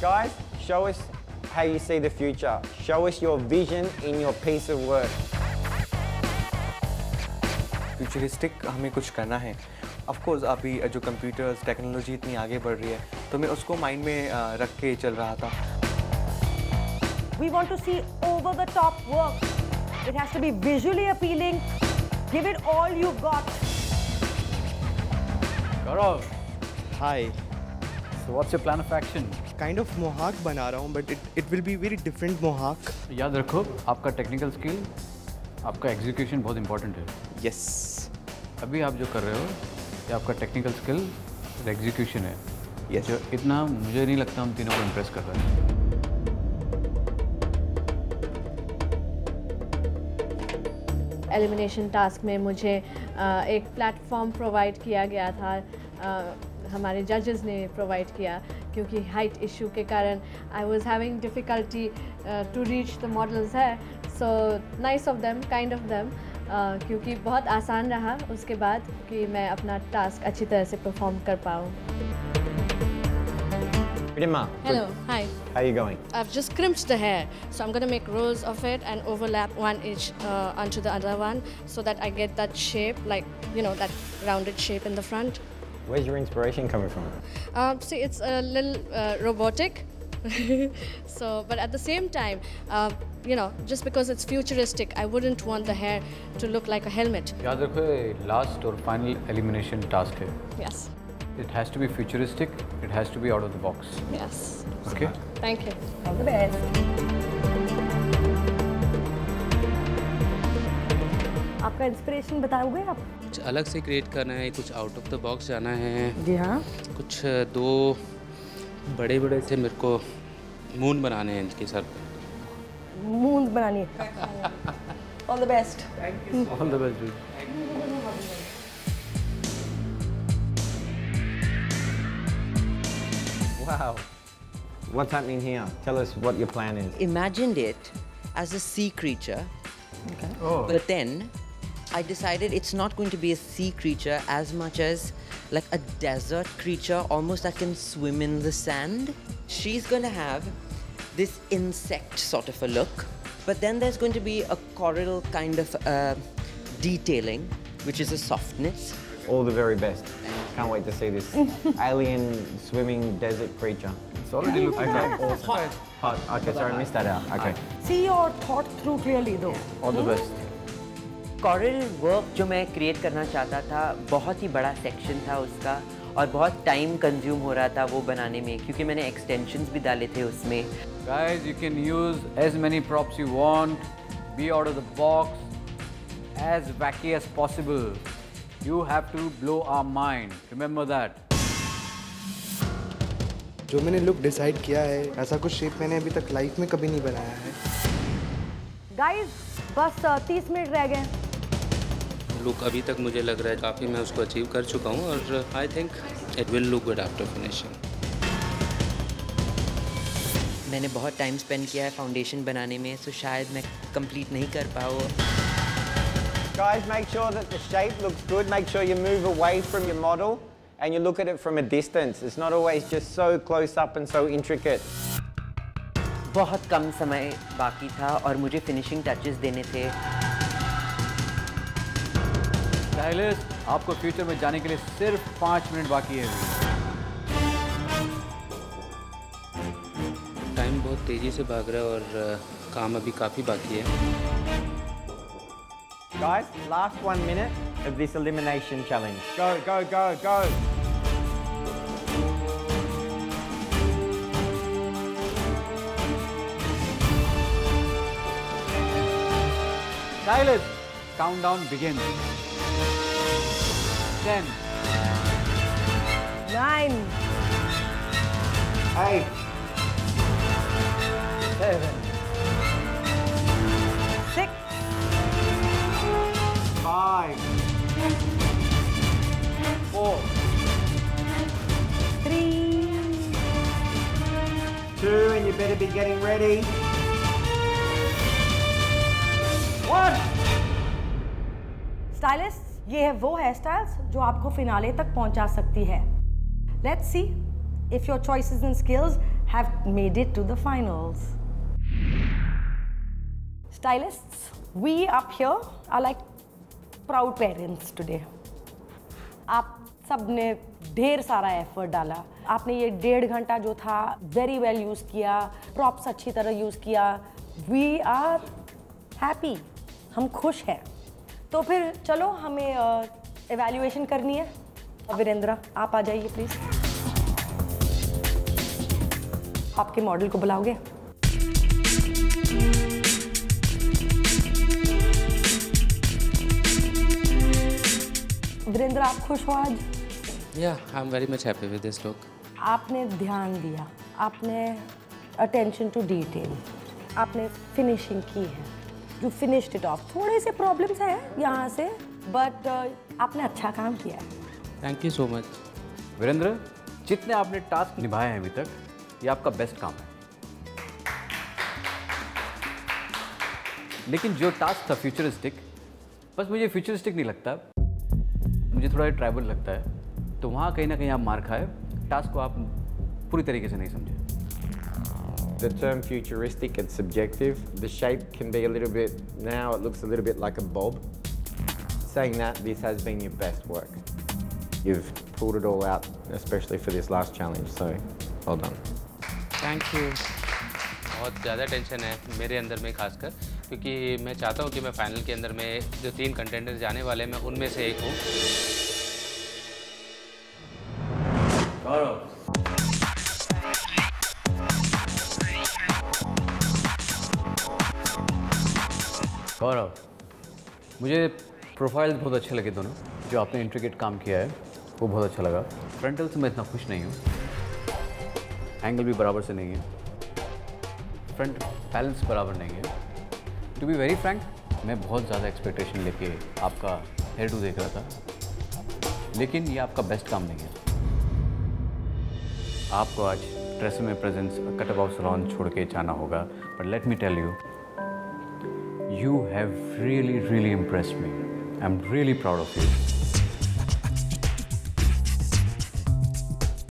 Guys, show us how you see the future. Show us your vision in your piece of work. Futuristic हमें कुछ करना है. Of course अभी जो computers technology इतनी आगे बढ़ रही है तो मैं उसको माइंड में रख के चल रहा था. We want to see over the top work. It has to be visually appealing. Give it all you've got. Gaurav. Hi. So what's your plan of action? Kind of mohawk बना रहा हूँ, but it will be very different mohawk. याद रखो आपका technical skill, आपका execution बहुत important है. Yes. अभी आप जो कर रहे हो ये आपका टेक्निकल स्किल और एग्जीक्यूशन है. Yes. जो इतना मुझे नहीं लगता हम तीनों को इम्प्रेस कर रहे हैं. एलिमिनेशन टास्क में मुझे एक प्लेटफॉर्म प्रोवाइड किया गया था, हमारे जजेस ने प्रोवाइड किया क्योंकि हाइट इशू के कारण I was having difficulty to reach the models है. So nice of them, kind of them, क्योंकि बहुत आसान रहा उसके बाद कि मैं अपना टास्क अच्छी तरह से परफॉर्म कर पाऊँ. Ridhima. Hello, hi. How are you going? I've just crimped the hair, so I'm going to make rows of it and overlap one each onto the other one so that I get that shape, like, you know, that rounded shape in the front. Where's your inspiration coming from? See, it's a little robotic. So, but at the same time, you know, just because it's futuristic, I wouldn't want the hair to look like a helmet. याद रखो last और final elimination task है. Yes. It has to be futuristic. It has to be out of the box. Yes. Okay. Thank you. All the best. आपका inspiration बताओगे आप? कुछ अलग से क्रिएट करना है, कुछ आउट ऑफ द बॉक्स जाना है. जी हाँ. कुछ दो बड़े बड़े से मेरे को मून बनाने हैं इनके सर. मून बनानी है. All the best. All the best, dude. Wow. What's happening here? Tell us what your plan is. Imagined it as a sea creature. Okay. Oh. But then I decided it's not going to be a sea creature as much as like a desert creature, almost that can swim in the sand. She's going to have this insect sort of a look, but then there's going to be a coral kind of detailing, which is a softness. All the very best. Can't wait to see this alien swimming desert creature. It's already looking Okay, like awesome. Hot. Okay, sorry, I missed that out. Okay. See your thought through clearly though. all the best. Coral work जो मैं create करना चाहता था बहुत ही बड़ा section था उसका और बहुत टाइम कंज्यूम हो रहा था वो बनाने में क्योंकि मैंने एक्सटेंशंस भी डाले थे उसमें. Guys, you can use as many props you want. Be out of the box. As wacky as possible. You have to blow our mind. Remember that. जो मैंने लुक डिसाइड किया है ऐसा कुछ शेप मैंने अभी तक लाइफ में कभी नहीं बनाया है. Guys, बस 30 मिनट रह गए. लुक अभी तक मुझे लग रहा है काफ़ी मैं उसको अचीव कर चुका हूँ और I think it will look good after finishing. मैंने बहुत टाइम स्पेंड किया है फाउंडेशन बनाने में तो शायद मैं कंप्लीट नहीं कर पाऊँ. Guys, make sure that the shape looks good. Make sure you move away from your model and you look at it from a distance. It's not always just so close up and so intricate. बहुत कम समय बाकी था और मुझे finishing touches देने थे. Stylist, आपको future में जाने के लिए सिर्फ 5 मिनट बाकी है. टाइम बहुत तेज़ी से भाग रहा है और काम अभी काफ़ी बाकी है. Guys, last 1 minute of this elimination challenge. Go, go, go, go. Stylist, countdown begins. 10, 9, 8, 7, 6, 5, 4, 3, 2, and you better be getting ready. 1. Stylist, ये है वो हेयर स्टाइल्स जो आपको फिनाले तक पहुंचा सकती है. Let's see if your choices and skills have made it to the finals. Stylists, we up here are like proud parents today. आप सबने ढेर सारा एफर्ट डाला, आपने ये 1.5 घंटा जो था वेरी वेल यूज़ किया, प्रॉप्स अच्छी तरह यूज़ किया. वी आर हैप्पी, हम खुश हैं. तो फिर चलो हमें एवैल्यूएशन करनी है. वीरेंद्र आप आ जाइए प्लीज़. आपके मॉडल को बुलाओगे? वीरेंद्र आप खुश हो आज? Yeah, I'm very much happy with this look. आपने ध्यान दिया, आपने अटेंशन टू डिटेल, आपने फिनिशिंग की है. You finished it of. थोड़े से प्रॉब्लम्स हैं यहाँ से, बट आपने अच्छा काम किया है. Thank you so much. Virendra, जितने आपने टास्क निभाए हैं अभी तक, ये आपका बेस्ट काम है. लेकिन जो टास्क था फ्यूचरिस्टिक, बस मुझे फ्यूचरिस्टिक नहीं लगता, मुझे थोड़ा ट्राइबल लगता है. तो वहाँ कहीं ना कहीं आप मार खाए. टास्क को आप पूरी तरीके से नहीं समझे. The term futuristic and subjective. The shape can be a little bit, now it looks a little bit like a bob. Saying that, this has been your best work. You've pulled it all out, especially for this last challenge, so well done. Thank you. बहुत ज़्यादा tension है मेरे अंदर में खासकर, क्योंकि मैं चाहता हूँ कि मैं फाइनल के अंदर में जो 3 कंटेंडर जाने वाले मैं उनमें से एक हूँ. गौरव, मुझे प्रोफाइल बहुत अच्छे लगे दोनों. जो आपने इंट्रिकेट काम किया है वो बहुत अच्छा लगा. फ्रंटल से मैं इतना खुश नहीं हूँ, एंगल भी बराबर से नहीं है, फ्रंट बैलेंस बराबर नहीं है. टू बी वेरी फ्रैंक, मैं बहुत ज़्यादा एक्सपेक्टेशन लेके आपका हेयर टू देख रहा था, लेकिन ये आपका बेस्ट काम नहीं है. आपको आज Tresemme presence cut about salon छोड़ के जाना होगा. But let me tell you, you have really impressed me. I'm really proud of you.